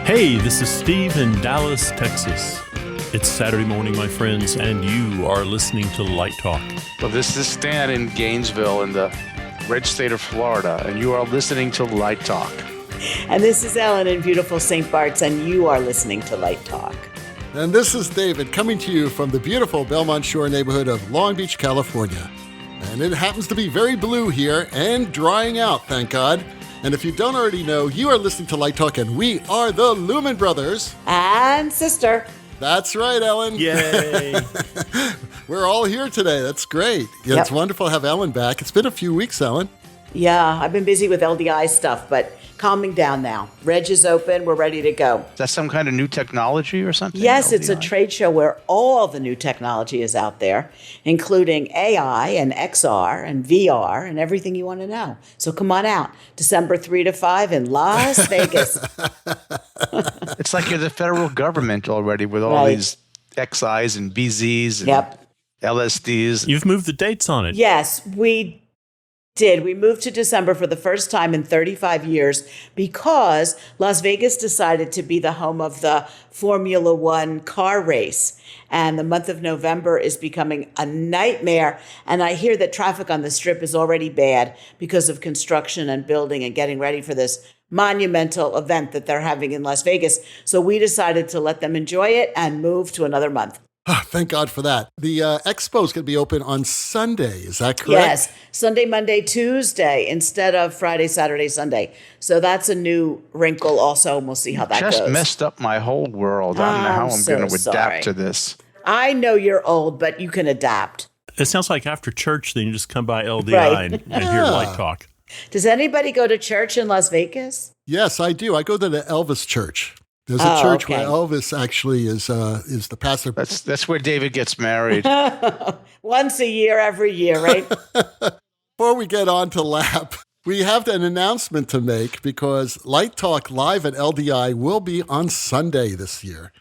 Hey, this is Steve in Dallas, Texas. It's Saturday morning, my friends, and you are listening to Light Talk. Well, this is Stan in Gainesville in the red state of Florida, and you are listening to Light Talk. And this is Ellen in beautiful St. Bart's, and you are listening to Light Talk. And this is David coming to you from the beautiful Belmont Shore neighborhood of Long Beach, California. And it happens to be very blue here and drying out, thank God. And if you don't already know, you are listening to Light Talk, and we are the Lumen Brothers. And sister. That's right, Ellen. Yay. We're all here today. That's great. Yeah, It's wonderful to have Ellen back. It's been a few weeks, Ellen. Yeah, I've been busy with LDI stuff, but calming down now. Reg is open. We're ready to go. Is that some kind of new technology or something? Yes, LDI? It's a trade show where all the new technology is out there, including AI and XR and VR and everything you want to know. So come on out. December 3 to 5 in Las Vegas. It's like you're the federal government already with all these XIs and BZs and LSDs. You've moved the dates on it. Yes, we did. We moved to December for the first time in 35 years because Las Vegas decided to be the home of the Formula One car race. And the month of November is becoming a nightmare. And I hear that traffic on the Strip is already bad because of construction and building and getting ready for this monumental event that they're having in Las Vegas. So we decided to let them enjoy it and move to another month. Oh, thank God for that. The expo is going to be open on Sunday. Is that correct? Yes. Sunday, Monday, Tuesday instead of Friday, Saturday, Sunday. So that's a new wrinkle also, and we'll see how that goes. Just messed up my whole world. I don't know how I'm going to adapt to this. I know you're old, but you can adapt. It sounds like after church, then you just come by LDI and hear Light Talk. Does anybody go to church in Las Vegas? Yes, I do. I go to the Elvis Church. There's a church where Elvis actually is the pastor. That's where David gets married. Once a year, every year, right? Before we get on to Lap, we have an announcement to make because Light Talk Live at LDI will be on Sunday this year.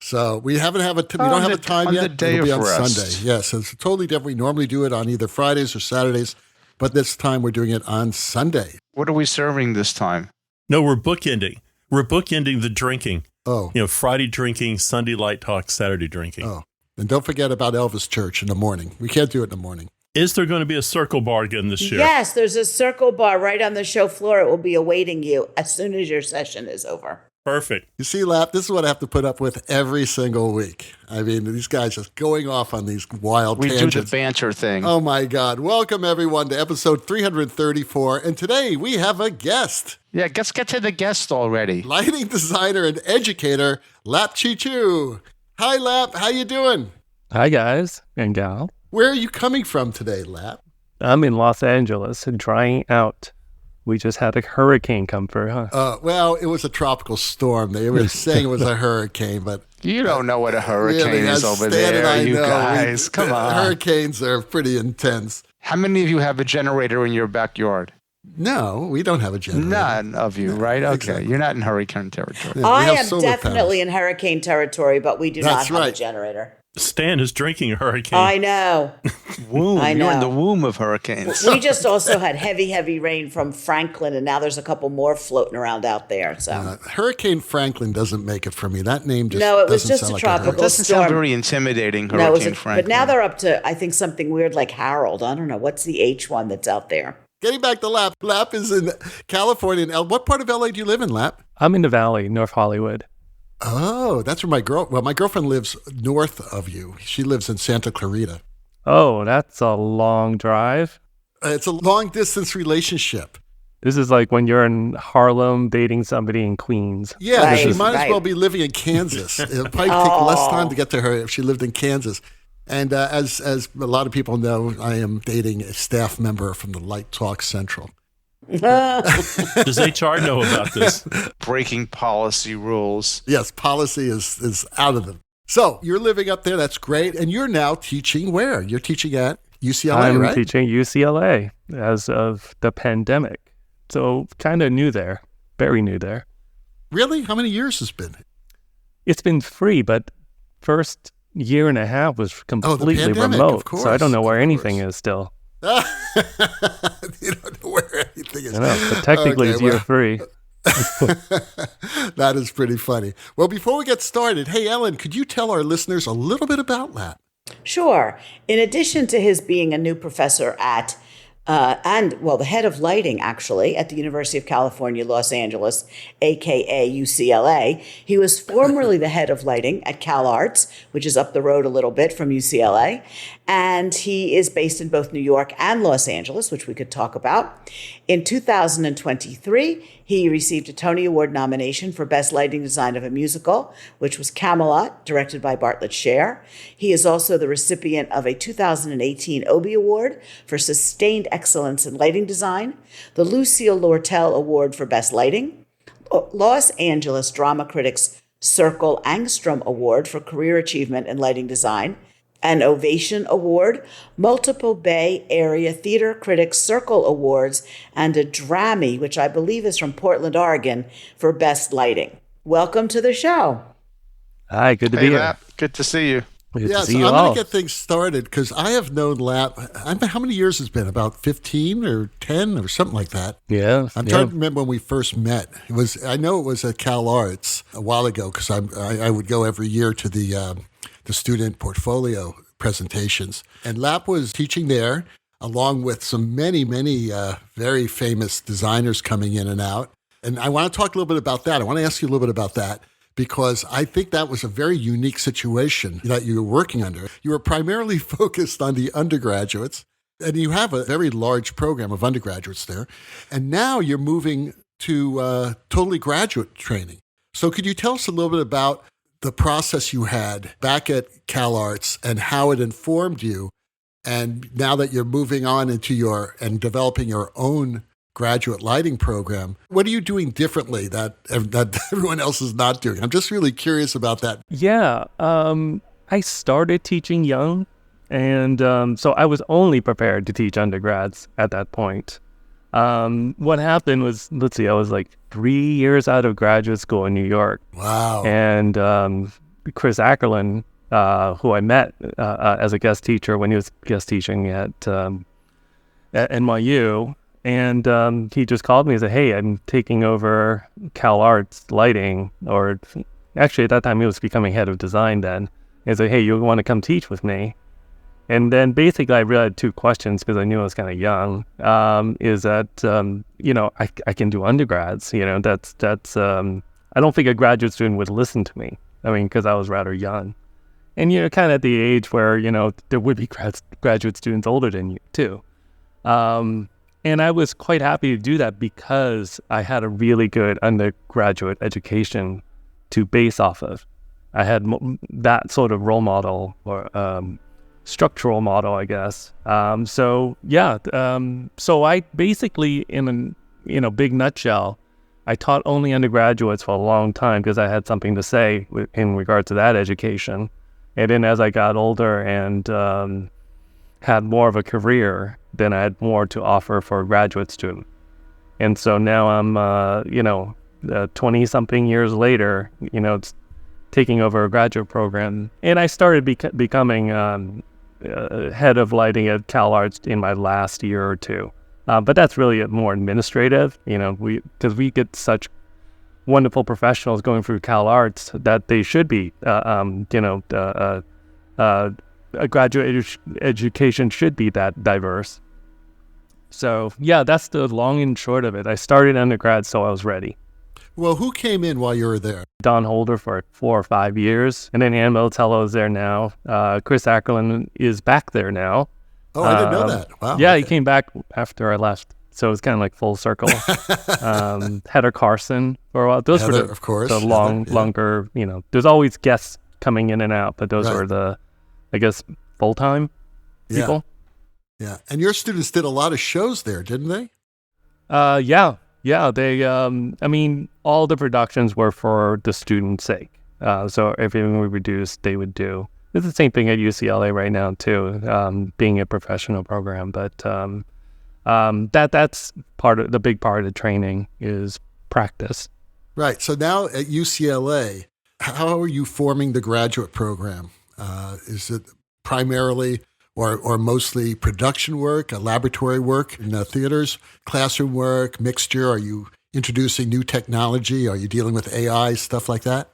So we don't have a time yet. On the day It'll be of on rest. Sunday. Yes, it's totally different. We normally do it on either Fridays or Saturdays, but this time we're doing it on Sunday. What are we serving this time? No, we're bookending. We're bookending the drinking. Oh. Friday drinking, Sunday Light Talk, Saturday drinking. Oh. And don't forget about Elvis Church in the morning. We can't do it in the morning. Is there going to be a circle bar again this year? Yes, there's a circle bar right on the show floor. It will be awaiting you as soon as your session is over. Perfect. You see, Lap, this is what I have to put up with every single week. I mean, these guys just going off on these wild tangents. We do the banter thing. Oh, my God. Welcome, everyone, to episode 334. And today we have a guest. Yeah, let's get to the guest already. Lighting designer and educator, Lap Chi Chu. Hi, Lap. How you doing? Hi, guys and gal. Where are you coming from today, Lap? I'm in Los Angeles, drying out. We just had a hurricane come through, huh? Well, it was a tropical storm. They were saying it was a hurricane, but... You don't know what a hurricane really, is over Stan and there, I you know. guys. Come on. Hurricanes are pretty intense. How many of you have a generator in your backyard? No, we don't have a generator. None of you, right? Okay, Exactly. You're not in hurricane territory. Yeah, I we have am solar definitely panels. in hurricane territory, but we do That's not have right. a generator. Stan is drinking a hurricane. I know. Womb. I know. You're in the womb of hurricanes. We just also had heavy rain from Franklin, and now there's a couple more floating around out there. So Hurricane Franklin doesn't make it for me. That name just No, it was doesn't just sound a like tropical hurricane. Doesn't sound storm. very intimidating, No, it was Hurricane Franklin. but now they're up to, I think, something weird like Harold. I don't know. What's the H one that's out there? Getting back to Lap. Lap is in California. What part of LA do you live in, Lap? I'm in the Valley, North Hollywood. Oh, that's where my girlfriend lives north of you. She lives in Santa Clarita. Oh, that's a long drive. It's a long-distance relationship. This is like when you're in Harlem dating somebody in Queens. Yeah, Right, she might as right. well be living in Kansas. It'll probably take less time to get to her if she lived in Kansas. And as a lot of people know, I am dating a staff member from the Light Talk Central. Does HR know about this? Breaking policy rules. Yes, policy is out of them. So you're living up there. That's great. And you're now teaching where? You're teaching at UCLA, I'm right? teaching UCLA as of the pandemic. So kind of new there, very new there. Really? How many years has it been? It's been free, but first year and a half was completely pandemic, remote. of course, So I don't know where of anything course. is still. You don't know where anything is. I know, but technically Okay, it's year well, free. That is pretty funny. Well, before we get started, hey, Ellen, could you tell our listeners a little bit about Lap? Sure. In addition to his being a new professor at the head of lighting, actually, at the University of California, Los Angeles, aka UCLA. He was formerly the head of lighting at CalArts, which is up the road a little bit from UCLA. And he is based in both New York and Los Angeles, which we could talk about. In 2023, he received a Tony Award nomination for Best Lighting Design of a Musical, which was Camelot, directed by Bartlett Sher. He is also the recipient of a 2018 Obie Award for Sustained Excellence in Lighting Design, the Lucille Lortel Award for Best Lighting, Los Angeles Drama Critics Circle Angstrom Award for Career Achievement in Lighting Design, an Ovation Award, multiple Bay Area Theater Critics Circle Awards, and a Drammy, which I believe is from Portland, Oregon, for Best Lighting. Welcome to the show. Hi, good to be here. Good to see you. Good Yeah, to see so you I'm all. going to get things started because I have known Lap. How many years has it been? About 15 or 10 or something like that. Yeah. I'm trying to remember when we first met. I know it was at CalArts a while ago because I would go every year to the student portfolio presentations. And Lap was teaching there along with many very famous designers coming in and out. And I want to talk a little bit about that. I want to ask you a little bit about that because I think that was a very unique situation that you were working under. You were primarily focused on the undergraduates, and you have a very large program of undergraduates there. And now you're moving to totally graduate training. So could you tell us a little bit about the process you had back at CalArts and how it informed you? And now that you're moving on into and developing your own graduate lighting program, what are you doing differently that everyone else is not doing? I'm just really curious about that. Yeah. I started teaching young, and so I was only prepared to teach undergrads at that point. What happened was, I was like 3 years out of graduate school in New York. Wow. And Chris Ackerlin, who I met as a guest teacher when he was guest teaching at NYU, and he just called me and said, hey, I'm taking over CalArts lighting, or actually at that time he was becoming head of design then. He said, hey, you want to come teach with me? And then basically I really had two questions because I knew I was kind of young, is that, I can do undergrads, that's I don't think a graduate student would listen to me. I mean, because I was rather young. And, kind of at the age where, there would be graduate students older than you too. And I was quite happy to do that because I had a really good undergraduate education to base off of. I had that sort of role model or structural model, I guess. So I basically, in a big nutshell, I taught only undergraduates for a long time because I had something to say in regard to that education. And then as I got older and had more of a career, then I had more to offer for a graduate student. And so now I'm, 20-something years later, it's taking over a graduate program. And I started becoming head of lighting at CalArts in my last year or two. But that's really more administrative, because we get such wonderful professionals going through CalArts that they should be, a graduate education should be that diverse. So, yeah, that's the long and short of it. I started undergrad, so I was ready. Well, who came in while you were there? Don Holder for 4 or 5 years, and then Ann Militello is there now. Chris Ackerlin is back there now. Oh, I didn't know that. Wow. Yeah, he came back after I left. So it was kind of like full circle. Heather Carson for a while. Those were of course. The longer, there's always guests coming in and out, but those were the, I guess, full-time people. Yeah. And your students did a lot of shows there, didn't they? Yeah. They, all the productions were for the student's sake. So everything we produced, they would do. It's the same thing at UCLA right now too, being a professional program. But that's the big part of the training is practice. Right. So now at UCLA, how are you forming the graduate program? Is it primarily or mostly production work, laboratory work in theaters, classroom work, mixture? Are you introducing new technology? Are you dealing with AI, stuff like that?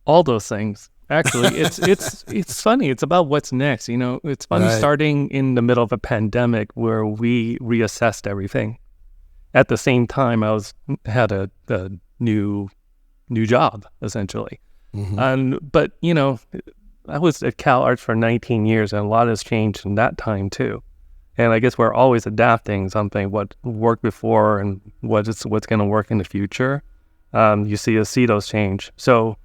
All those things. Actually, it's funny. It's about what's next. It's funny starting in the middle of a pandemic where we reassessed everything. At the same time, I had a new job essentially, but I was at Cal Arts for 19 years, and a lot has changed in that time too. And I guess we're always adapting something what worked before and what's going to work in the future. You see those change. So.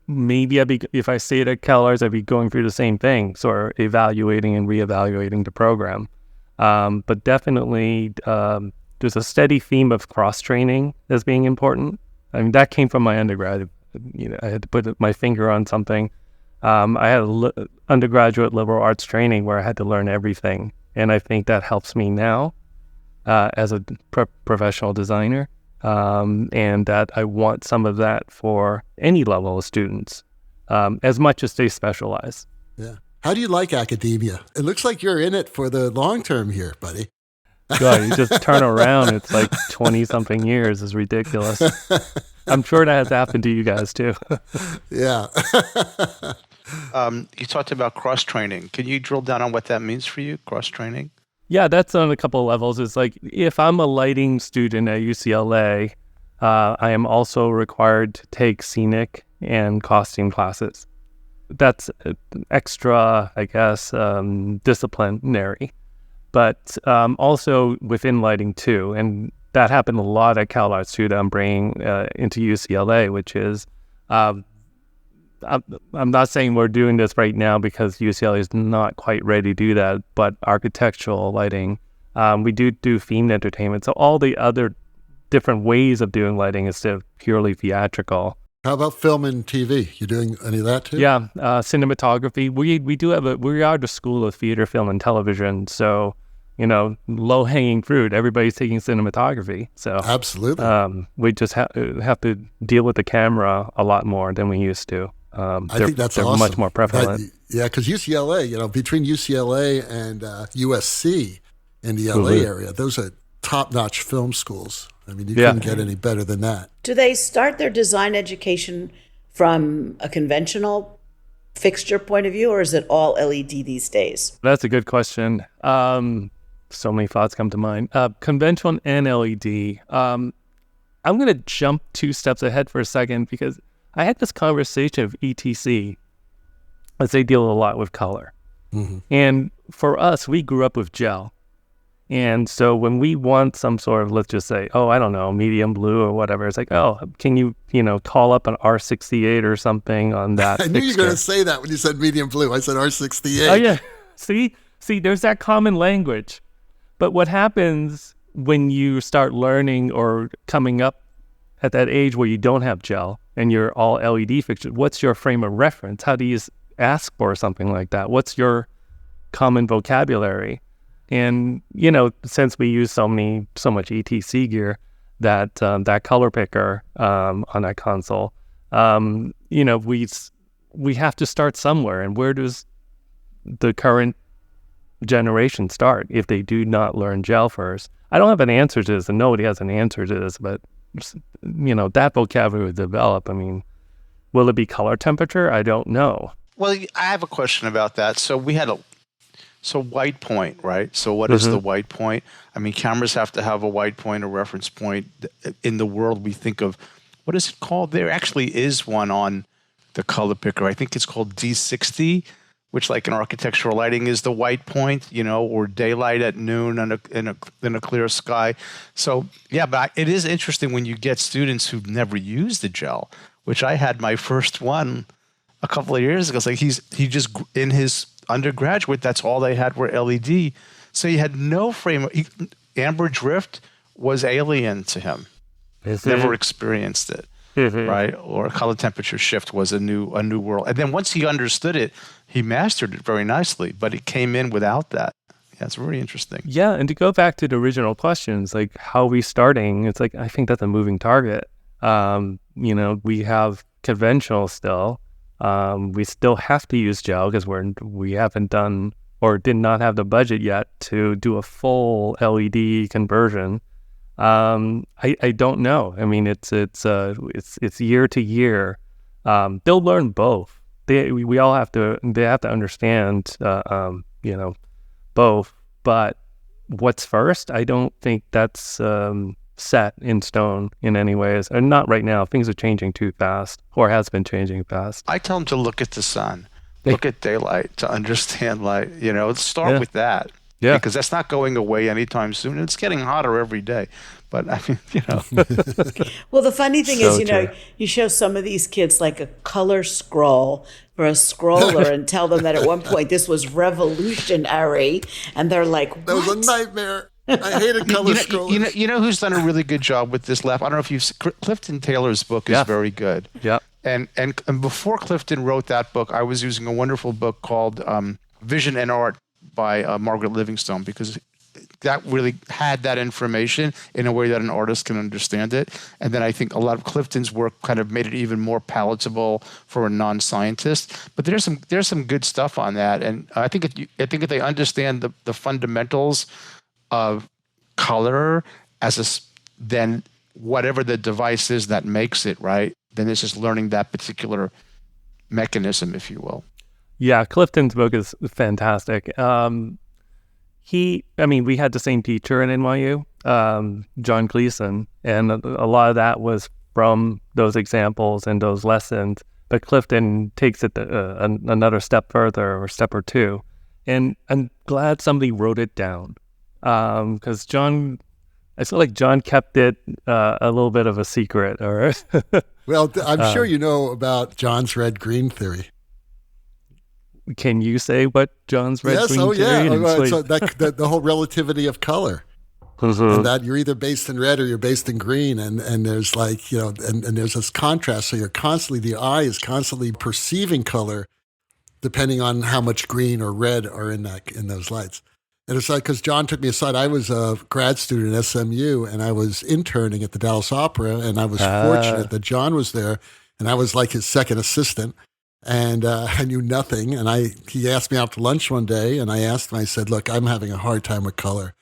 Maybe if I stayed at Cal Arts, I'd be going through the same thing, sort of evaluating and reevaluating the program. But definitely, there's a steady theme of cross-training as being important. I mean, that came from my undergrad. I had to put my finger on something. I had undergraduate liberal arts training where I had to learn everything. And I think that helps me now as a professional designer. And that I want some of that for any level of students, as much as they specialize. Yeah. How do you like academia? It looks like you're in it for the long term here, buddy. God, you just turn around, it's like 20-something years. Is ridiculous. I'm sure that has happened to you guys too. Yeah. You talked about cross-training. Can you drill down on what that means for you, cross-training? Yeah, that's on a couple of levels. It's like if I'm a lighting student at UCLA, I am also required to take scenic and costume classes. That's extra, I guess, disciplinary, but also within lighting too. And that happened a lot at Cal Arts too that I'm bringing into UCLA, which is I'm not saying we're doing this right now because UCLA is not quite ready to do that, but architectural lighting, we do themed entertainment. So all the other different ways of doing lighting instead of purely theatrical. How about film and TV? You doing any of that too? Yeah, cinematography. We are the school of theater, film, and television. So, low-hanging fruit. Everybody's taking cinematography. So absolutely, we just have to deal with the camera a lot more than we used to. I think that's they're awesome. Much more prevalent. Because UCLA, between UCLA and USC in the LA area, those are top-notch film schools. I mean, you couldn't get any better than that. Do they start their design education from a conventional fixture point of view, or is it all LED these days? That's a good question. So many thoughts come to mind. Conventional and LED. I'm going to jump 2 steps ahead for a second because I had this conversation with ETC as they deal a lot with color. And for us, we grew up with gel. And so when we want some sort of, let's just say, I don't know, medium blue or whatever, it's like, can you, call up an R68 or something on that I knew you were going to say that when you said medium blue. I said R68. Oh, yeah. See, there's that common language. But what happens when you start learning or coming up at that age where you don't have gel and you're all LED fixtures, what's your frame of reference? How do you ask for something like that? What's your common vocabulary? And, since we use so much ETC gear, that color picker on that console, we have to start somewhere. And where does the current generation start if they do not learn gel first? I don't have an answer to this, and nobody has an answer to this, but that vocabulary will develop. I mean, will it be color temperature? I don't know. Well, I have a question about that. So we had white point, right? So what is the white point? I mean, cameras have to have a white point, a reference point. In the world, we think of, what is it called? There actually is one on the color picker. I think it's called D60, which, like in architectural lighting, is the white point, or daylight at noon in a clear sky. So, yeah, but it is interesting when you get students who've never used the gel, which I had my first one a couple of years ago. It's like he just, in his undergraduate, that's all they had were LED. So he had no frame. Amber drift was alien to him. Never experienced it. Right? Or color temperature shift was a new world. And then once he understood it, he mastered it very nicely, but it came in without that. Yeah, it's very interesting. Yeah, and to go back to the original questions, like how are we starting? It's like, I think that's a moving target. We have conventional still. We still have to use gel because we haven't done or did not have the budget yet to do a full LED conversion. I don't know. I mean, it's year to year. They'll learn both. We all have to. They have to understand, both. But what's first? I don't think that's set in stone in any ways, and not right now. Things are changing too fast, or has been changing fast. I tell them to look at the sun, look at daylight to understand light. Start with that. Yeah. Because that's not going away anytime soon. It's getting hotter every day. But I mean, Well, the funny thing So is, true. you show some of these kids like a color scroll for a scroller and tell them that at one point this was revolutionary. And they're like, what? That was a nightmare. I hated color scrollers. You know who's done a really good job with this, Lap? I don't know if you've Clifton Taylor's book is very good. Yeah. And before Clifton wrote that book, I was using a wonderful book called Vision and Art by Margaret Livingstone, because that really had that information in a way that an artist can understand it. And then I think a lot of Clifton's work kind of made it even more palatable for a non-scientist. But there's some good stuff on that, and I think if they understand the fundamentals of color then whatever the device is that makes it, right, then it's just learning that particular mechanism, if you will. Yeah, Clifton's book is fantastic. We had the same teacher at NYU, John Gleason, and a lot of that was from those examples and those lessons. But Clifton takes it another step further, or step or two. And I'm glad somebody wrote it down, because I feel like John kept it a little bit of a secret. Or Well, I'm sure you know about John's red-green theory. Can you say what John's red green theory? So the whole relativity of color, and that you're either based in red or you're based in green, and there's and there's this contrast. So the eye is constantly perceiving color, depending on how much green or red are in those lights. And it's like, because John took me aside. I was a grad student at SMU, and I was interning at the Dallas Opera, and I was fortunate that John was there, and I was like his second assistant. And I knew nothing. And he asked me out to lunch one day, and I asked him, I said, look, I'm having a hard time with color.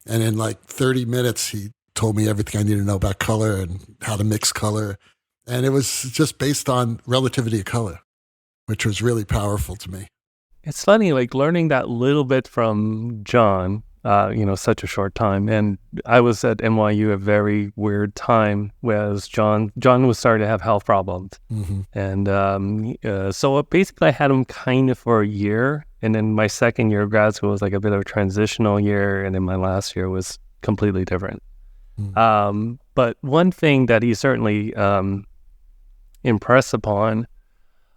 And in like 30 minutes, he told me everything I needed to know about color and how to mix color. And it was just based on relativity of color, which was really powerful to me. It's funny, like learning that little bit from John, such a short time. And I was at NYU a very weird time, whereas John was starting to have health problems. Mm-hmm. And so basically I had him kind of for a year. And then my second year of grad school was like a bit of a transitional year. And then my last year was completely different. Mm-hmm. But one thing that he certainly impressed upon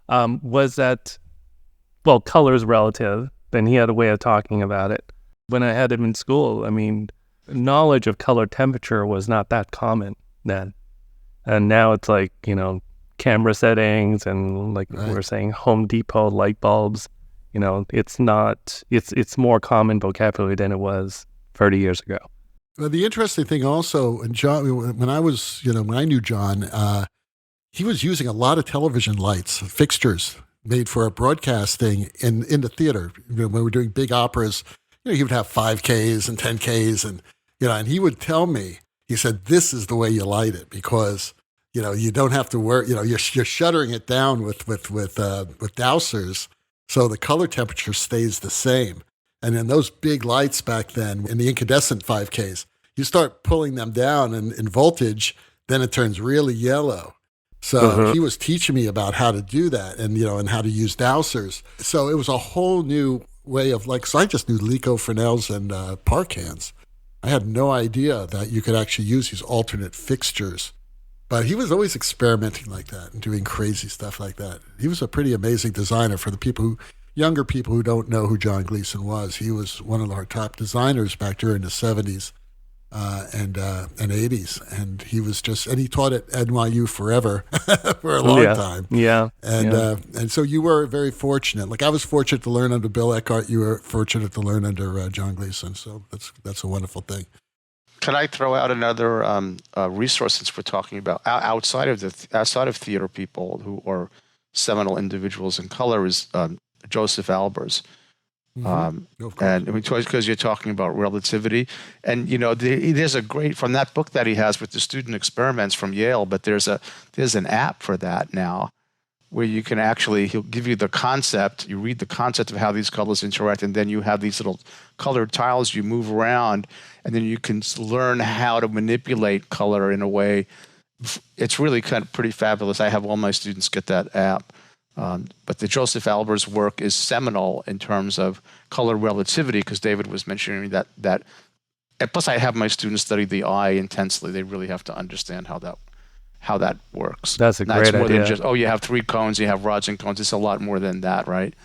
was that, well, color is relative. And he had a way of talking about it. When I had him in school, I mean, knowledge of color temperature was not that common then. And now it's like, camera settings and like we were saying, Home Depot light bulbs. It's more common vocabulary than it was 30 years ago. Well, the interesting thing also, and John, when I knew John, he was using a lot of television lights, fixtures made for broadcasting in the theater. When we were doing big operas, he would have 5Ks and 10Ks, and he would tell me, he said, this is the way you light it, because, you don't have to worry, you're shuttering it down with dowsers, so the color temperature stays the same. And then those big lights back then, in the incandescent 5Ks, you start pulling them down in voltage, then it turns really yellow. So he was teaching me about how to do that, and how to use dowsers. So it was a whole new way of so I just knew Lico Fresnels and Parkans. I had no idea that you could actually use these alternate fixtures. But he was always experimenting like that and doing crazy stuff like that. He was a pretty amazing designer for the younger people who don't know who John Gleason was. He was one of our top designers back during the 70s and 80s. And he was and he taught at NYU forever for a long time. Yeah. And so you were very fortunate. Like I was fortunate to learn under Bill Eckhart. You were fortunate to learn under John Gleason. So that's a wonderful thing. Can I throw out another resource since we're talking about outside of theater people who are seminal individuals in color is Joseph Albers. Of course. And because you're talking about relativity, and there's a great from that book that he has with the student experiments from Yale. But there's an app for that now, where you can he'll give you the concept. You read the concept of how these colors interact, and then you have these little colored tiles you move around, and then you can learn how to manipulate color in a way. It's really kind of pretty fabulous. I have all my students get that app. But the Joseph Albers work is seminal in terms of color relativity, because David was mentioning that. And plus, I have my students study the eye intensely. They really have to understand how that works. That's a great more idea. than just, you have 3 cones, you have rods and cones. It's a lot more than that, right?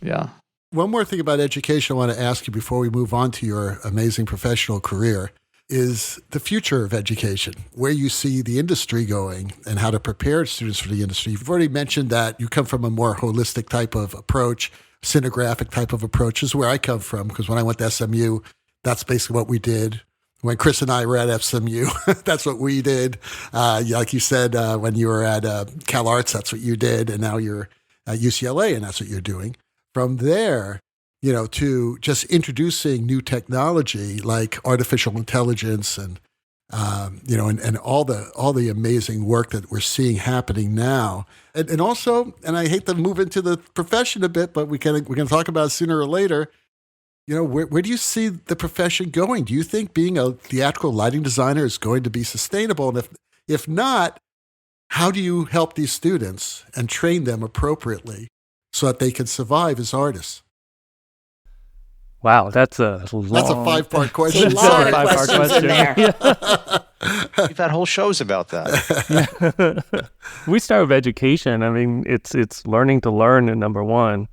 Yeah. One more thing about education I want to ask you before we move on to your amazing professional career is the future of education, where you see the industry going and how to prepare students for the industry. You've already mentioned that you come from a more holistic type of approach, scenographic type of approach is where I come from, because when I went to SMU, that's basically what we did. When Chris and I were at SMU, that's what we did. Like you said, when you were at Cal Arts, that's what you did. And now you're at UCLA, and that's what you're doing. From there, to just introducing new technology like artificial intelligence and all the amazing work that we're seeing happening now, and also, and I hate to move into the profession a bit, but we're gonna talk about it sooner or later. Where do you see the profession going? Do you think being a theatrical lighting designer is going to be sustainable? And if not, how do you help these students and train them appropriately so that they can survive as artists? Wow, that's a 5-part question. There's a lot Sorry. of questions in there. We've had whole shows about that. We start with education. I mean, it's learning to learn, number one.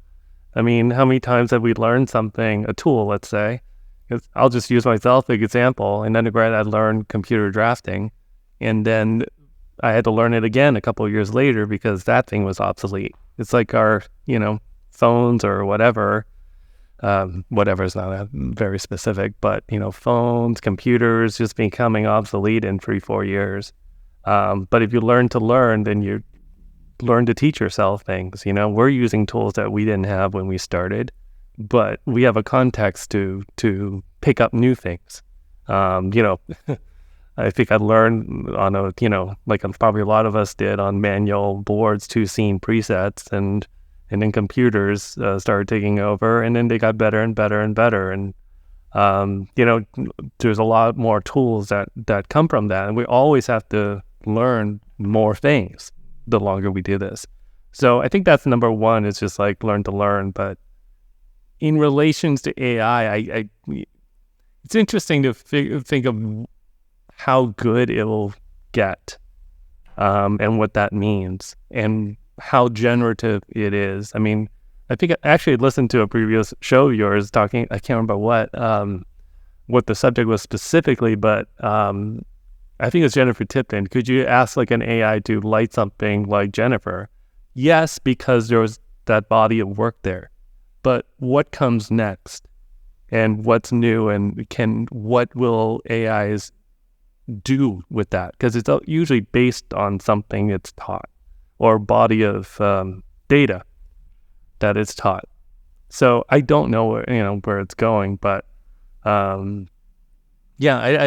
I mean, how many times have we learned something, a tool, let's say? I'll just use myself as an example. In undergrad, I learned computer drafting, and then I had to learn it again a couple of years later because that thing was obsolete. It's like our, phones or whatever. Whatever is not very specific, but, phones, computers just becoming obsolete in 3-4 years. But if you learn to learn, then you learn to teach yourself things. We're using tools that we didn't have when we started, but we have a context to pick up new things. I think I learned on like probably a lot of us did on manual boards, 2-scene presets, and then computers started taking over, and then they got better and better and better. And there's a lot more tools that come from that, and we always have to learn more things the longer we do this. So I think that's number one, is just like learn to learn. But in relations to AI, it's interesting to think of how good it'll get, and what that means, and how generative it is. I mean, I think I actually listened to a previous show of yours talking, I can't remember what the subject was specifically, but I think it's Jennifer Tipton. Could you ask like an AI to light something like Jennifer? Yes, because there was that body of work there. But what comes next? And what's new? And what will AIs do with that? Because it's usually based on something it's taught, or body of data that it's taught. So I don't know where it's going, but I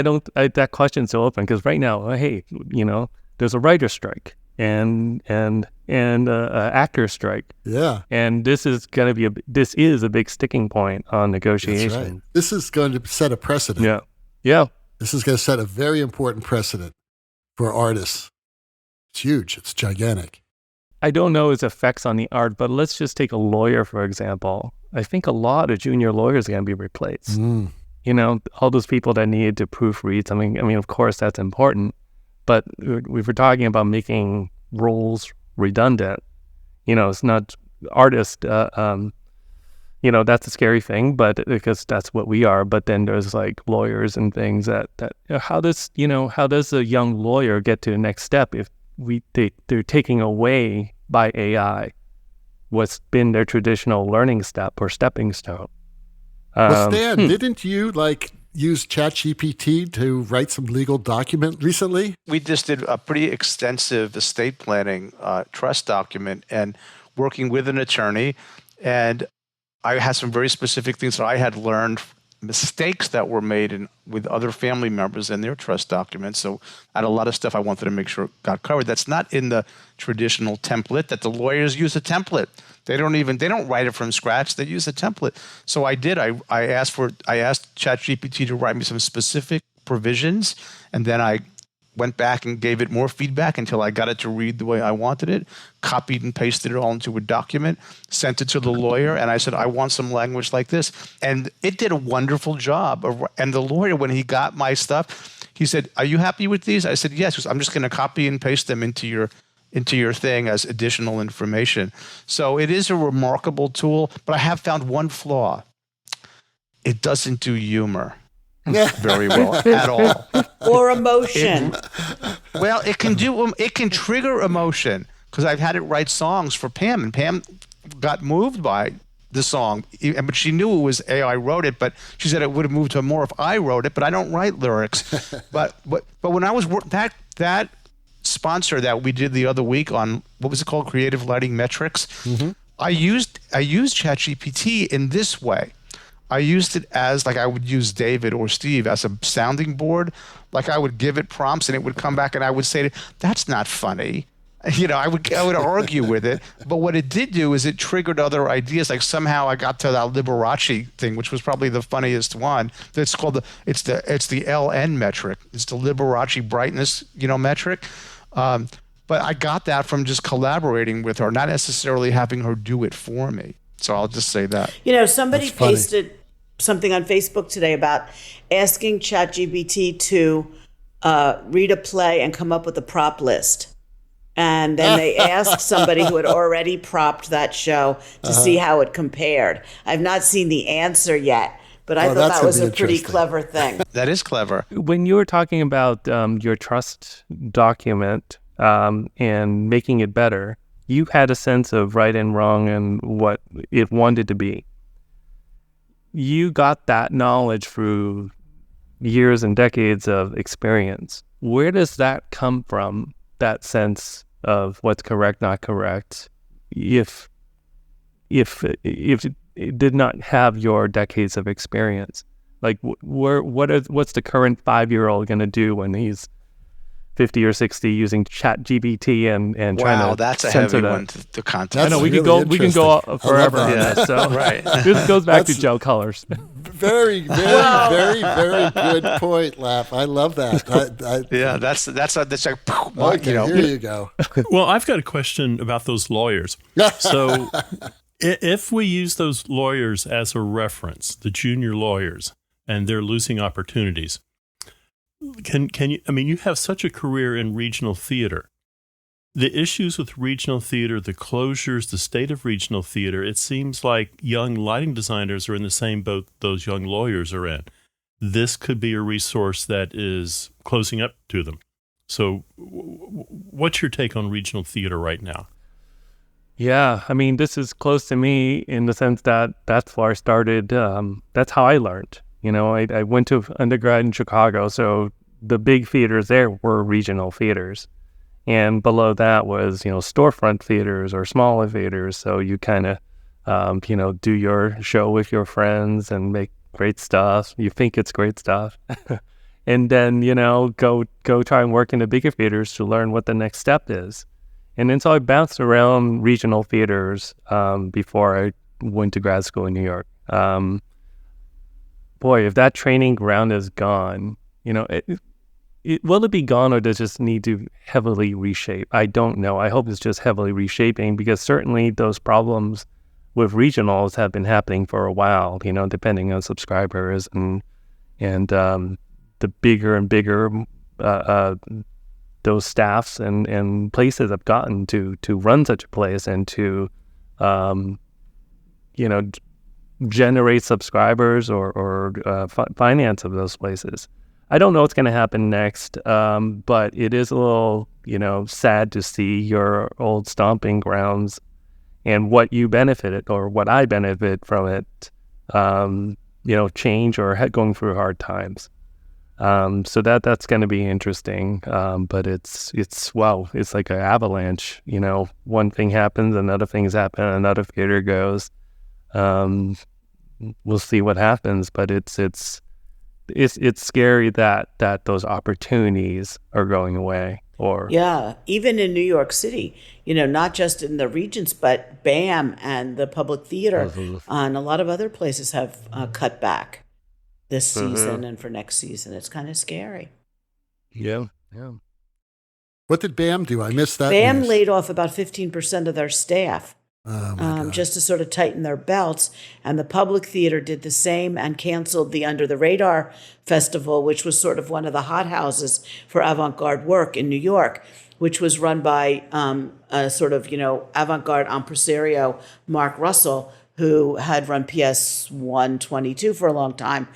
don't. That question's still open, because right now, hey, there's a writer's strike and a actor's strike. Yeah. And this is going to be this is a big sticking point on negotiation. That's right. This is going to set a precedent. Yeah. Yeah. This is going to set a very important precedent for artists. It's huge. It's gigantic. I don't know its effects on the art, but let's just take a lawyer, for example. I think a lot of junior lawyers are going to be replaced. All those people that needed to proofread something. I mean, of course, that's important, but we were talking about making roles redundant. It's not artist. That's a scary thing, but because that's what we are. But then there's like lawyers and things that how does a young lawyer get to the next step if they're taking away by AI what's been their traditional learning step or stepping stone? Well, Stan, didn't you use ChatGPT to write some legal document recently? We just did a pretty extensive estate planning trust document, and working with an attorney, and I had some very specific things that I had learned, mistakes that were made with other family members in their trust documents. So I had a lot of stuff I wanted to make sure got covered. That's not in the traditional template that the lawyers use a template. They don't write it from scratch. They use a template. So I did. I asked ChatGPT to write me some specific provisions, and then I went back and gave it more feedback until I got it to read the way I wanted it, copied and pasted it all into a document, sent it to the lawyer, and I said, I want some language like this. And it did a wonderful job. And the lawyer, when he got my stuff, he said, are you happy with these? I said, yes. He goes, I'm just going to copy and paste them into your thing as additional information. So it is a remarkable tool, but I have found one flaw. It doesn't do humor very well at all. Or emotion. It can trigger emotion, because I've had it write songs for Pam, and Pam got moved by the song, but she knew it was AI wrote it, but she said it would have moved her more if I wrote it, but I don't write lyrics. but when I was that sponsor that we did the other week on, what was it called, Creative Lighting Metrics, I used ChatGPT in this way. I used it as, like, I would use David or Steve as a sounding board. Like, I would give it prompts and it would come back and I would say, that's not funny. I would argue with it. But what it did do is it triggered other ideas. Like, somehow I got to that Liberace thing, which was probably the funniest one. It's called it's the LN metric. It's the Liberace brightness, metric. But I got that from just collaborating with her, not necessarily having her do it for me. So I'll just say that. Somebody pasted something on Facebook today about asking ChatGPT to read a play and come up with a prop list. And then they asked somebody who had already propped that show to see how it compared. I've not seen the answer yet, but I thought that was a pretty clever thing. That is clever. When you were talking about your trust document and making it better, you had a sense of right and wrong and what it wanted to be. You got that knowledge through years and decades of experience. Where does that come from, that sense of what's correct, not correct, if it did not have your decades of experience? Like, what's the current 5-year-old going to do when he's 50 or 60 using ChatGPT and trying to that's a censor heavy that. one to contact. I know, really we can go forever on that. this. So Right. This goes back to gel colors. Very, very, very, very good point, Lap. I love that. That's like, okay, here you go. Well, I've got a question about those lawyers. So if we use those lawyers as a reference, the junior lawyers, and they're losing opportunities, can you, you have such a career in regional theater. The issues with regional theater, the closures, the state of regional theater, it seems like young lighting designers are in the same boat those young lawyers are in. This could be a resource that is closing up to them. So what's your take on regional theater right now? Yeah, this is close to me in the sense that that's where I started. That's how I learned. I went to undergrad in Chicago, so the big theaters there were regional theaters. And below that was, storefront theaters or smaller theaters. So you kind of, do your show with your friends and make great stuff. You think it's great stuff. And then, go try and work in the bigger theaters to learn what the next step is. And then so I bounced around regional theaters before I went to grad school in New York. Boy, if that training ground is gone, will it be gone, or does it just need to heavily reshape? I don't know. I hope it's just heavily reshaping, because certainly those problems with regionals have been happening for a while, depending on subscribers and the bigger and bigger those staffs and places have gotten to run such a place and to, generate subscribers or finance of those places. I don't know what's going to happen next, but it is a little, sad to see your old stomping grounds and what you benefited or what I benefit from it, change or going through hard times. So that's going to be interesting. But it's like an avalanche. One thing happens, another thing's happen, another theater goes. We'll see what happens, but it's scary that those opportunities are going away. Or yeah, even in New York City, not just in the Regents, but BAM and the Public Theater and a lot of other places have cut back this season and for next season. It's kind of scary. Yeah. What did BAM do? I missed that. BAM news. laid off about 15% of their staff. Oh my God. Just to sort of tighten their belts. And the Public Theater did the same and canceled the Under the Radar Festival, which was sort of one of the hothouses for avant-garde work in New York, which was run by a sort of, avant-garde impresario, Mark Russell, who had run PS 122 for a long time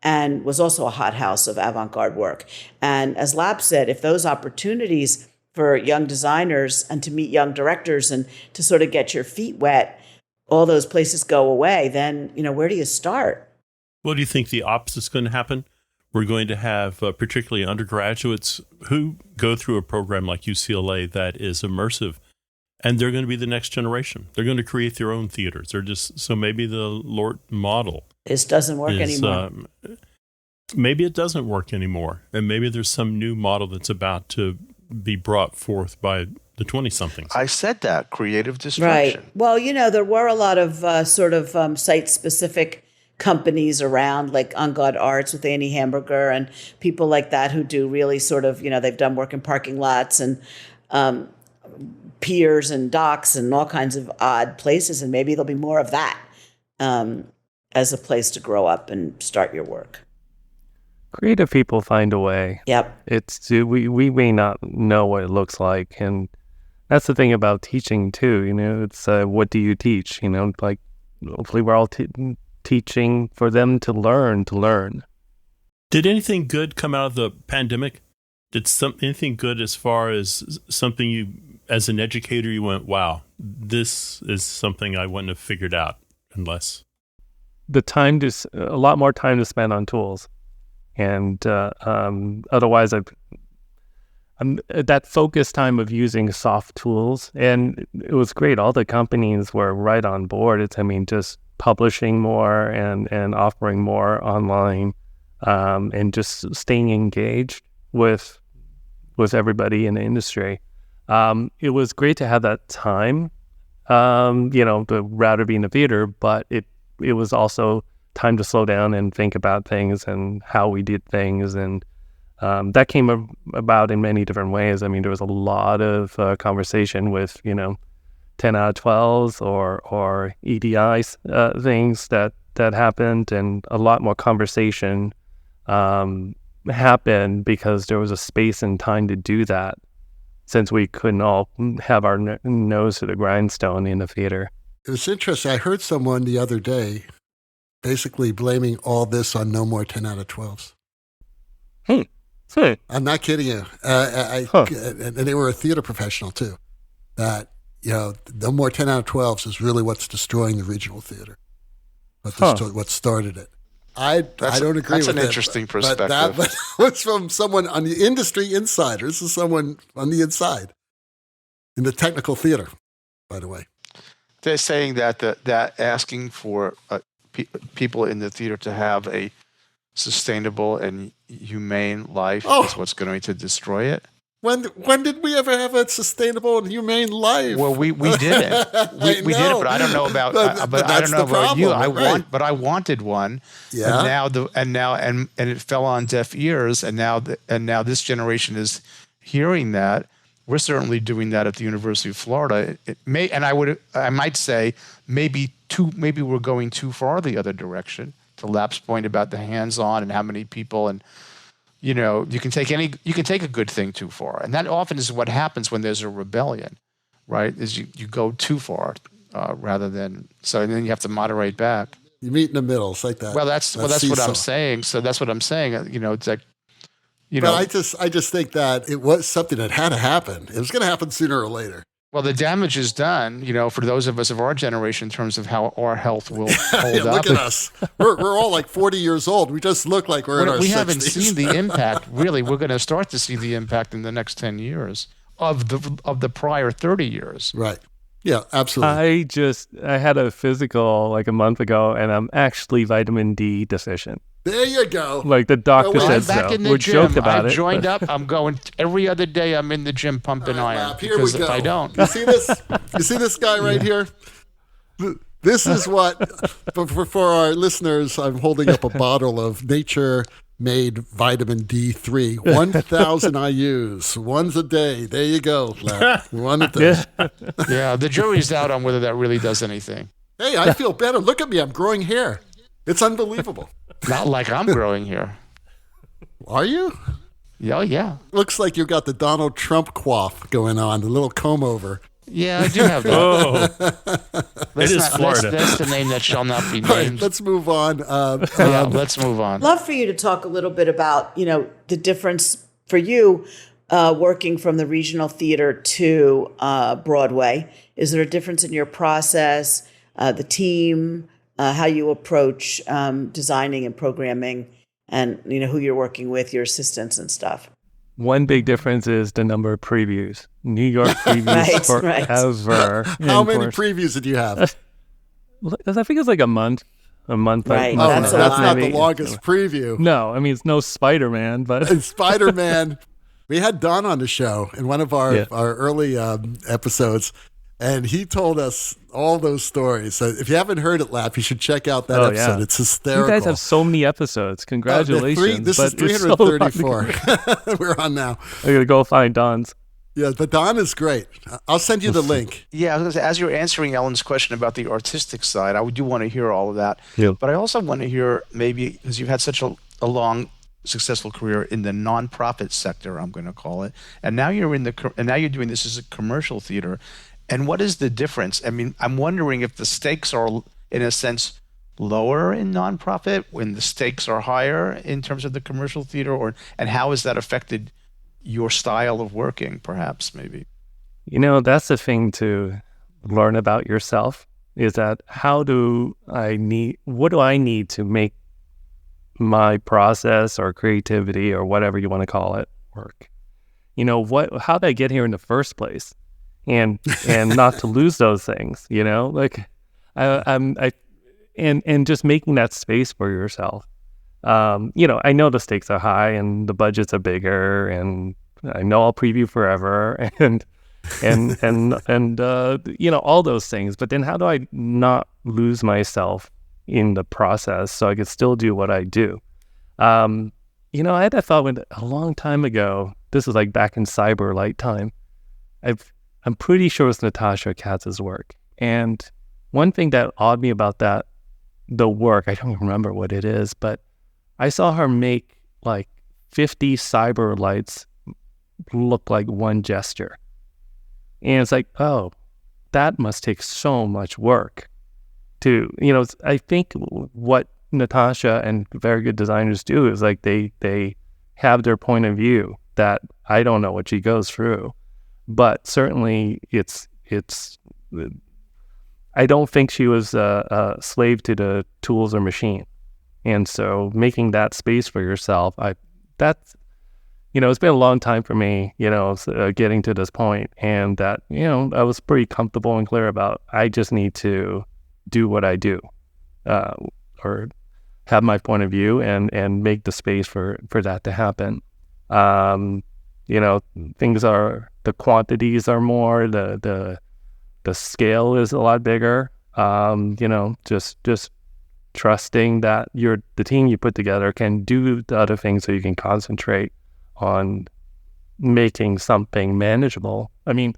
and was also a hothouse of avant-garde work. And as Lap said, if those opportunities for young designers and to meet young directors and to sort of get your feet wet, all those places go away, then, where do you start? Well, do you think the opposite's going to happen? We're going to have particularly undergraduates who go through a program like UCLA that is immersive, and they're going to be the next generation. They're going to create their own theaters. So maybe the Lort model. This doesn't work anymore. Maybe it doesn't work anymore. And maybe there's some new model that's about to be brought forth by the 20-somethings. I said that, creative destruction. Right. Well, there were a lot of site-specific companies around, like On God Arts with Annie Hamburger and people like that who do really sort of, they've done work in parking lots and piers and docks and all kinds of odd places. And maybe there'll be more of that as a place to grow up and start your work. Creative people find a way. Yep. It's we may not know what it looks like, and that's the thing about teaching too. It's what do you teach? Like hopefully we're all teaching for them to learn. Did anything good come out of the pandemic? Did anything good as far as something you, as an educator, you went, wow, this is something I wouldn't have figured out unless a lot more time to spend on tools. And otherwise, that focus time of using soft tools, and it was great. All the companies were right on board. Just publishing more and offering more online, and just staying engaged with everybody in the industry. It was great to have that time. To rather be in the theater, but it was also time to slow down and think about things and how we did things, and that came about in many different ways. There was a lot of conversation with 10 out of 12s or EDI things that happened, and a lot more conversation happened because there was a space and time to do that, since we couldn't all have our nose to the grindstone in the theater. It was interesting. I heard someone the other day basically blaming all this on no more 10 out of 12s. I'm not kidding you. And they were a theater professional too. That, no more 10 out of 12s is really what's destroying the regional theater. What started it. I don't agree with that. That's an interesting perspective. But that was from someone on the industry insider. This is someone on the inside in the technical theater, by the way. They're saying that that asking for people in the theater to have a sustainable and humane life is what's going to destroy it. When did we ever have a sustainable and humane life? Well, we didn't. We did it, but I don't know about. But I don't know about you. I wanted one. Yeah. And now it fell on deaf ears. And now this generation is hearing that. We're certainly doing that at the University of Florida. I might say maybe we're going too far the other direction. To Lap's point about the hands-on and how many people, and you can take a good thing too far, and that often is what happens when there's a rebellion, right? Is you go too far rather than and then you have to moderate back. You meet in the middle. It's like that. Well, that's what I'm saying. So that's what I'm saying. It's like. But I just think that it was something that had to happen. It was going to happen sooner or later. Well, the damage is done, for those of us of our generation in terms of how our health will hold up. Look at us. We're all like 40 years old. We just look like we're in our 60s. We haven't seen the impact, really. We're going to start to see the impact in the next 10 years of the prior 30 years. Right. Yeah, absolutely. I had a physical like a month ago, and I'm actually vitamin D deficient. There you go. Like the doctor I'm said back so. in the We gym. joked about I it. joined up. I'm going every other day. I'm in the gym pumping iron. Lap, here we Because go. if I don't, You see this? You see this guy right here? This is what, for our listeners, I'm holding up a bottle of nature-made vitamin D3, 1,000 IUs, one's a day. There you go, Lap. One a day. yeah, the jury's out on whether that really does anything. Hey, I feel better. Look at me. I'm growing hair. It's unbelievable. Not like I'm growing here. Are you? Yeah, yeah. Looks like you got the Donald Trump coif going on, the little comb over. Yeah, I do have that. Oh, it is Florida. That's the name that shall not be All right, named. let's move on. Let's move on. Love for you to talk a little bit about, the difference for you working from the regional theater to Broadway. Is there a difference in your process, the team, how you approach designing and programming, and who you're working with, your assistants and stuff? One big difference is the number of previews. New York previews forever. How many previews did you have? I think it's like a month. Right. That's not the maybe. longest preview. No, I mean, it's no Spider-Man, but And Spider-Man, we had Don on the show in one of our early episodes, and he told us all those stories. So if you haven't heard it, Lap, you should check out that episode. Yeah. It's hysterical. You guys have so many episodes. Congratulations. This is but it's so hard to 334. We're on now. I gotta go find Don's. Yeah, but Don is great. I'll send you the link. Yeah, I was gonna say, as you're answering Ellen's question about the artistic side, I do want to hear all of that. Yeah. But I also want to hear, maybe, because you've had such a long, successful career in the nonprofit sector, I'm going to call it, and now you're doing this as a commercial theater. And what is the difference? I mean, I'm wondering if the stakes are, in a sense, lower in nonprofit when the stakes are higher in terms of the commercial theater, and how has that affected your style of working, perhaps, maybe? That's the thing to learn about yourself, is that what do I need to make my process or creativity or whatever you want to call it work? How did I get here in the first place? And not to lose those things, like and just making that space for yourself. I know the stakes are high and the budgets are bigger, and I know I'll preview forever and all those things. But then how do I not lose myself in the process so I could still do what I do? I had that thought a long time ago. This was like back in CyberLight time. I'm pretty sure it's Natasha Katz's work. And one thing that awed me about the work, I don't remember what it is, but I saw her make like 50 cyber lights look like one gesture. And it's like, oh, that must take so much work to, I think what Natasha and very good designers do is like they have their point of view that I don't know what she goes through. But certainly, it's. I don't think she was a slave to the tools or machine, and so making that space for yourself, it's been a long time for me, getting to this point, and that I was pretty comfortable and clear about. I just need to do what I do, or have my point of view, and make the space for that to happen. The quantities are more, the scale is a lot bigger. Just trusting that the team you put together can do the other things so you can concentrate on making something manageable. I mean,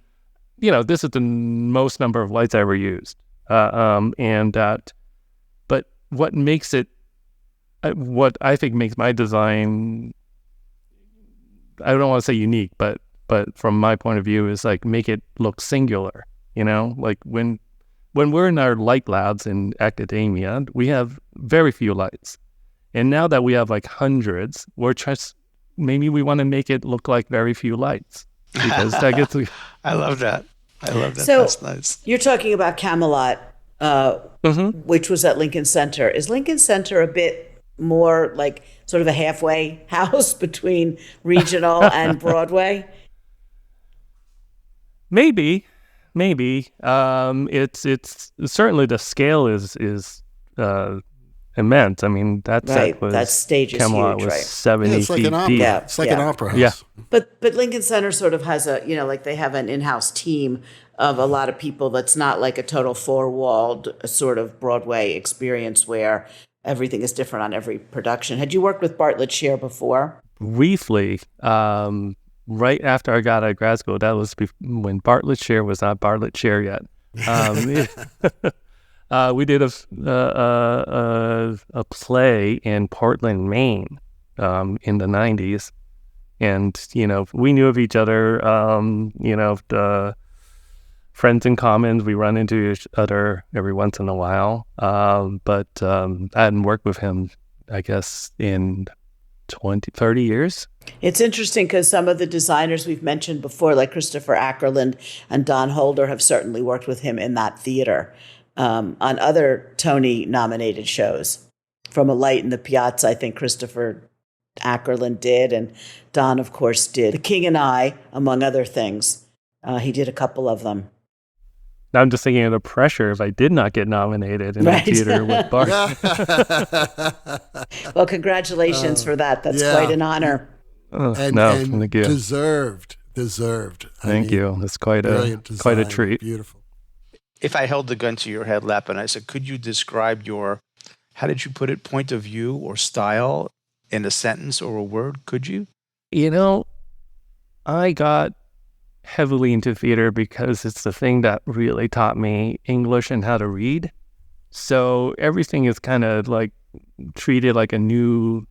this is the most number of lights I ever used. But what makes it, what I think makes my design, I don't want to say unique, but from my point of view is like make it look singular, like when we're in our light labs in academia, we have very few lights. And now that we have like hundreds, maybe we want to make it look like very few lights because that gets. I love that. So that's nice. You're talking about Camelot, which was at Lincoln Center. Is Lincoln Center a bit more like sort of a halfway house between regional and Broadway? Maybe. maybe. It's certainly the scale is immense. I mean, that set was that stage is Camelot huge, was right? 70 it's like feet an opera. deep. Yeah. It's like an opera house. Yeah. But Lincoln Center sort of has a, like they have an in-house team of a lot of people that's not like a total four-walled sort of Broadway experience where everything is different on every production. Had you worked with Bartlett Sher before? Briefly, right after I got out of grad school, that was when Bartlett Sher was not Bartlett Sher yet. We did a play in Portland, Maine, in the 90s. And, we knew of each other, the friends in common. We run into each other every once in a while. But I hadn't worked with him, I guess, in 30 years. It's interesting because some of the designers we've mentioned before, like Christopher Ackerland and Don Holder, have certainly worked with him in that theater on other Tony-nominated shows. From A Light in the Piazza, I think Christopher Ackerland did, and Don, of course, did The King and I, among other things. He did a couple of them. Now I'm just thinking of the pressure if I did not get nominated in the theater with Bart. Well, congratulations for that. That's quite an honor. And deserved. Thank you. It's quite a treat. Beautiful. If I held the gun to your head, Lap, and I said, could you describe your, how did you put it, point of view or style in a sentence or a word? Could you? I got heavily into theater because it's the thing that really taught me English and how to read. So everything is kind of like treated like a new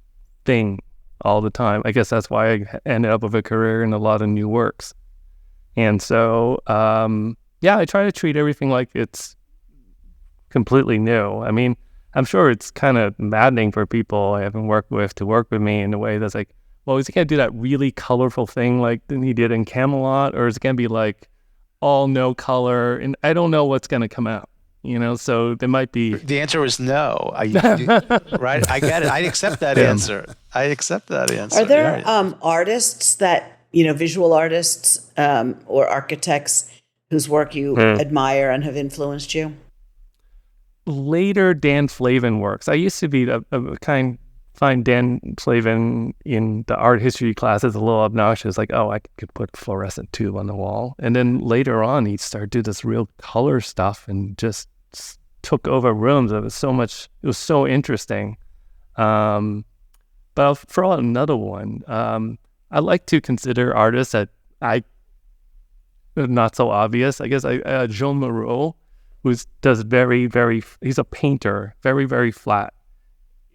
thing all the time. I guess that's why I ended up with a career in a lot of new works. And so, I try to treat everything like it's completely new. I mean, I'm sure it's kind of maddening for people I haven't worked with to work with me in a way that's like, well, is he going to do that really colorful thing like he did in Camelot? Or is it going to be like all no color? And I don't know what's going to come out, so there might be. The answer is no. Right? I get it. I accept that answer. Are there artists that, visual artists or architects whose work you admire and have influenced you? Later Dan Flavin works. I used to be find Dan Flavin in the art history classes a little obnoxious, like, oh, I could put a fluorescent tube on the wall. And then later on, he started to do this real color stuff and just took over rooms. It was so interesting. But I'll throw out another one. I like to consider artists that not so obvious. I guess Jean Moreau, who does very, very, he's a painter, very, very flat.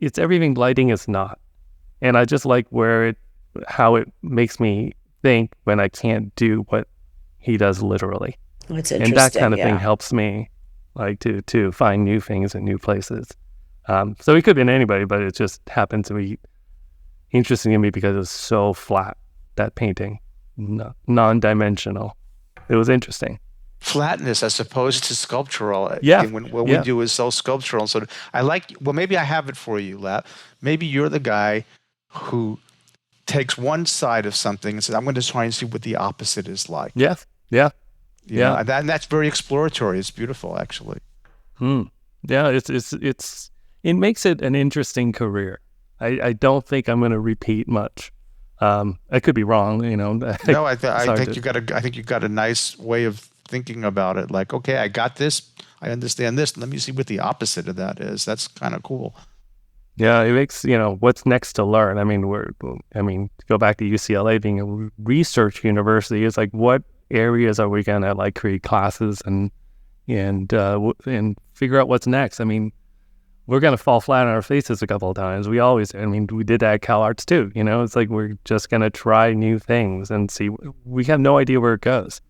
It's everything lighting is not. And I just like how it makes me think when I can't do what he does literally. That's interesting. And that kind of thing helps me like to find new things in new places. So it could be in anybody, but it just happened to be interesting to me because it was so flat, that painting, non-dimensional. It was interesting. Flatness as opposed to sculptural. Yeah. What we do is so sculptural. So maybe I have it for you, Lap. Maybe you're the guy who takes one side of something and says, I'm going to try and see what the opposite is like. Yeah. And that's very exploratory. It's beautiful, actually. Yeah, it makes it an interesting career. I don't think I'm going to repeat much. I could be wrong, No, I think you got a nice way of thinking about it. Like, okay, I got this, I understand this. Let me see what the opposite of that is. That's kind of cool. Yeah, it makes what's next to learn. I mean, go back to UCLA being a research university. It's like, what areas are we gonna like create classes and figure out what's next? I mean, we're gonna fall flat on our faces a couple of times. We always. I mean, we did that at CalArts too. It's like we're just gonna try new things and see. We have no idea where it goes.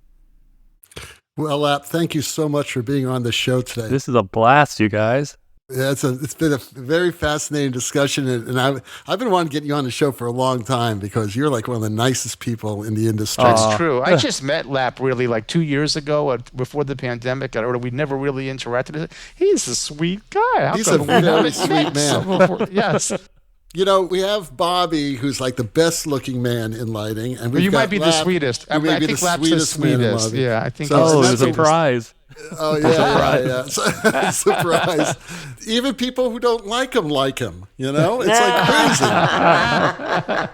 Well, Lap, thank you so much for being on the show today. This is a blast, you guys. Yeah, it's been a very fascinating discussion, and I've been wanting to get you on the show for a long time because you're like one of the nicest people in the industry. That's true. I just met Lap really like 2 years ago before the pandemic. We never really interacted. He's a sweet guy. He's a very sweet man. Yes. We have Bobby, who's like the best looking man in lighting. And you might be the sweetest. I think Lap's the sweetest. Yeah, I think so. Oh, surprise. Oh, yeah. Surprise. Even people who don't like him like him, It's like crazy.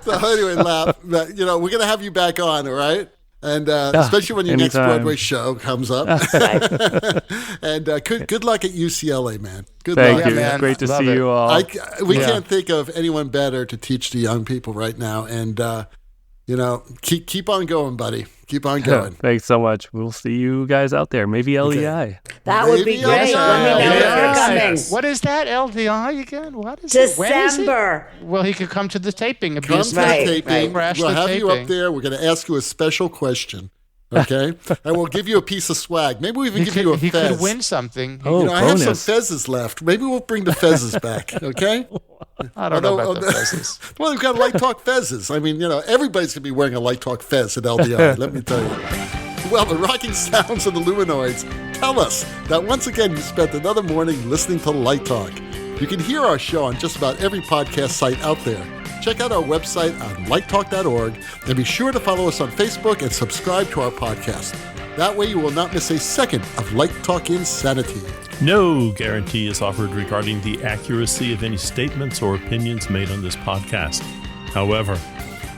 So anyway, Lap, we're going to have you back on, all right? And especially when your next Broadway show comes up. And good luck at UCLA, man. Good luck. Thank you. Man. Great to see you all. We can't think of anyone better to teach the young people right now. And, keep on going, buddy. Keep on going. Thanks so much. We'll see you guys out there. Maybe LEI. That would be great. Let me know if you're coming. What is that, LDI again? What is December. It? Well, he could come to the taping. Come to the taping. We'll have you up there. We're going to ask you a special question. Okay? And we'll give you a piece of swag. Maybe we even give you a fez. He could win something. I have some fezzes left. Maybe we'll bring the fezzes back. Okay? I don't know about the fezzes. Well, we've got Light Talk fezzes. I mean, everybody's going to be wearing a Light Talk fez at LDI, let me tell you. Well, the rocking sounds of the Luminoids tell us that once again you spent another morning listening to Light Talk. You can hear our show on just about every podcast site out there. Check out our website on lighttalk.org and be sure to follow us on Facebook and subscribe to our podcast. That way you will not miss a second of Light Talk insanity. No guarantee is offered regarding the accuracy of any statements or opinions made on this podcast. However,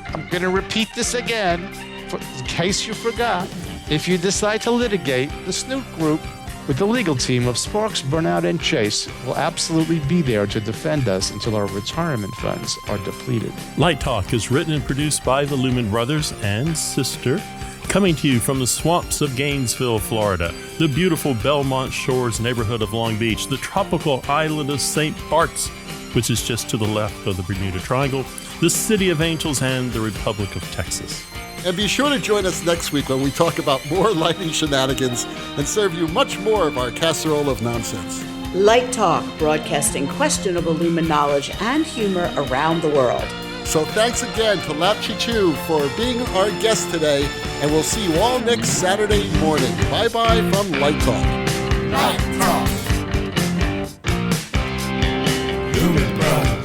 I'm going to repeat this again in case you forgot. If you decide to litigate, the Snoot Group with the legal team of Sparks, Burnout, and Chase will absolutely be there to defend us until our retirement funds are depleted. Light Talk is written and produced by the Lumen Brothers and sister, coming to you from the swamps of Gainesville, Florida, the beautiful Belmont Shores neighborhood of Long Beach, the tropical island of St. Bart's, which is just to the left of the Bermuda Triangle, the City of Angels, and the Republic of Texas. And be sure to join us next week when we talk about more lighting shenanigans and serve you much more of our casserole of nonsense. Light Talk, broadcasting questionable Lumen knowledge and humor around the world. So thanks again to Lap Chi Chu for being our guest today, and we'll see you all next Saturday morning. Bye-bye from Light Talk. Light Talk. Lumen Brothers.